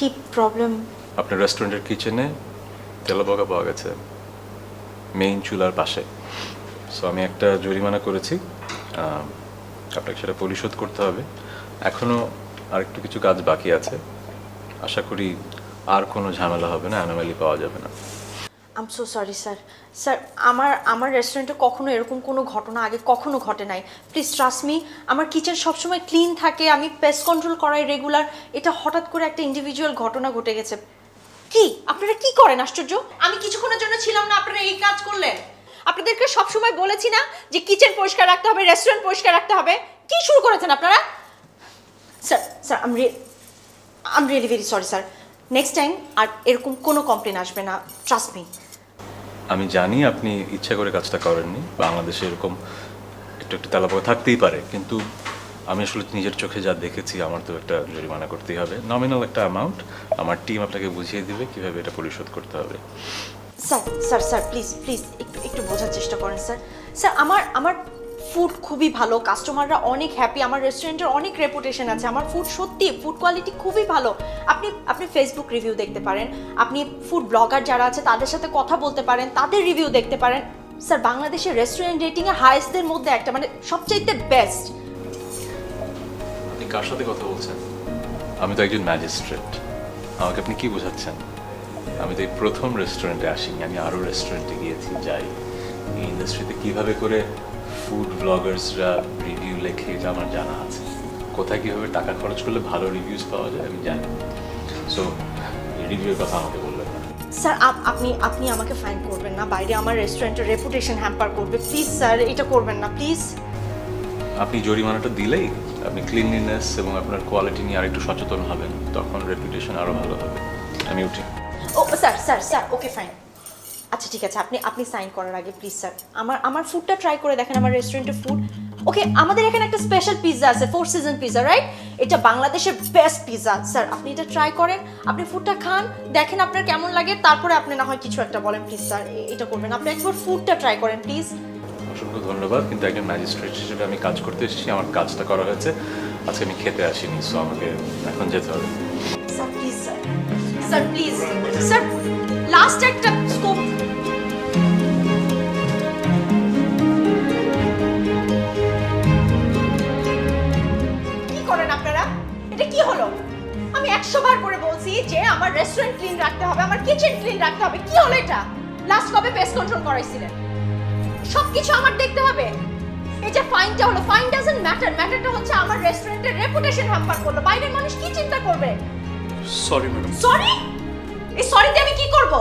কি প্রবলেম? আপনার রেস্টুরেন্টের কিচেনে তেলাপোকা পাওয়া গেছে মেইন চুলার পাশে। সো আমি একটা জরিমানা করেছি, আপনাকে সেটা পরিশোধ করতে হবে। এখনও আরেকটু কিছু কাজ বাকি আছে, আশা করি আর কোনো ঝামেলা হবে না, অ্যানোমালি পাওয়া যাবে না। I am so sorry sir. Sir আমার রেস্টুরেন্টে কখনো এরকম কোনো ঘটনা আগে কখনো ঘটে নাই। প্লিজ ট্রাস্ট মি, আমার কিচেন সবসময় ক্লিন থাকে, আমি পেস্ট কন্ট্রোল করাই রেগুলার। এটা হঠাৎ করে একটা ইন্ডিভিজুয়াল ঘটনা ঘটে গেছে। কি আপনারা কি করেন আশ্চর্য? আমি কিছুক্ষণের জন্য ছিলাম না, আপনারা এই কাজ করলেন। আপনাদেরকে সবসময় বলেছি না যে কিচেন পরিষ্কার রাখতে হবে, রেস্টুরেন্ট পরিষ্কার রাখতে হবে? কি শুরু করেছেন আপনারা? Sir sir I am really very sorry sir. Next time আর এরকম কোনো কমপ্লেন আসবে না, ট্রাস্ট মি। আমি জানি আপনি ইচ্ছা করে কাজটা করেননি, বাংলাদেশে এরকম একটু একটু তেলাপোকা থাকতেই পারে, কিন্তু আমি আসলে নিজের চোখে যা দেখেছি আমার তো একটা জরিমানা করতেই হবে, নমিনাল একটা অ্যামাউন্ট। আমার টিম আপনাকে বুঝিয়ে দিবে কীভাবে এটা পরিশোধ করতে হবে। Sir sir sir please please একটু বোঝার চেষ্টা করেন স্যার। স্যার আমার ফুড খুবই ভালো, কাস্টমাররা অনেক হ্যাপি, আমার রেস্টুরেন্টের অনেক রেপুটেশন আছে, আমার ফুড সত্যি ফুড কোয়ালিটি খুবই ভালো। আপনি ফেসবুক রিভিউ দেখতে পারেন, আপনি ফুড ব্লগার যারা আছে তাদের সাথে কথা বলতে পারেন, তাদের রিভিউ দেখতে পারেন। স্যার বাংলাদেশের রেস্টুরেন্ট রেটিংয়ে হাইয়েস্টদের মধ্যে একটা, মানে সবচাইতে বেস্ট। আপনি কার সাথে কথা বলছেন? আমি তো একজন ম্যাজিস্ট্রেট, আমাকে আপনি কি বোঝাচ্ছেন? আমি তো এই প্রথম রেস্টুরেন্টে আসিনি, আমি আরও রেস্টুরেন্টে গিয়েছি, যাই। এই ইন্ডাস্ট্রিতে কীভাবে করে ফুড ব্লগার্সরা রিভিউ লেখে এটা আমার জানা আছে, কোথায় কীভাবে টাকা খরচ করলে ভালো রিভিউজ পাওয়া যায় আমি জানি। সো এই রিভিউর কথা আমাকে বলবেন না। স্যার আপনি আমাকে ফাইন করবেন না, বাইরে আমার রেস্টুরেন্টের রেপুটেশন হ্যাম্পার করবে। প্লিজ স্যার এটা করবেন না প্লিজ। আপনি জরিমানাটা দিলেই আপনি ক্লিনলিনেস এবং আপনার কোয়ালিটি নিয়ে আরেকটু সচেতন হবেন, তখন রেপুটেশন আরও ভালো হবে। আমি উঠি। ও sir sir sir okay fine. আচ্ছা ঠিক আছে, আপনি সাইন করার আগে প্লিজ স্যার আমার ফুডটা ট্রাই করে দেখেন, আমার রেস্টুরেন্টের ফুড। ওকে, আমাদের এখানে একটা স্পেশাল পিৎজা আছে, 4 সিজন পিৎজা, রাইট? এটা বাংলাদেশের বেস্ট পিৎজা। স্যার আপনি এটা ট্রাই করেন, আপনি ফুডটা খান, দেখেন আপনার কেমন লাগে, তারপরে আপনি না হয় কিছু একটা বলেন। প্লিজ স্যার এটা করবেন, আপনি একবার ফুডটা ট্রাই করেন প্লিজ। অসংখ্য ধন্যবাদ, কিন্তু একজন ম্যাজিস্ট্রেট হিসেবে আমি কাজ করতে এসেছি, আমার কাজটা করা হয়েছে, আজকে আমি খেতে আসিনি, সো আমাকে এখন যেতে হবে। Sir please sir, sir please sir, last একটা স্কোপ। কি করেন আপনারা? এটা কি হলো? আমি 100 বার করে বলছি যে আমার রেস্টুরেন্ট ক্লিন রাখতে হবে, আমার কিচেন ক্লিন রাখতে হবে। কি হলো এটা? লাস্ট কবে পেস্ট কন্ট্রোল করাইছিলেন? সবকিছু আমার দেখতে হবে। এই যে ফাইনটা হলো, ফাইন ডাজন্ট ম্যাটার, ম্যাটারটা হচ্ছে আমার রেস্টুরেন্টের রেপুটেশন হ্যাম্পার করলো। বাইরের মানুষ কি চিন্তা করবে? Sorry madam. সরি? এই সরিতে আমি কি করব?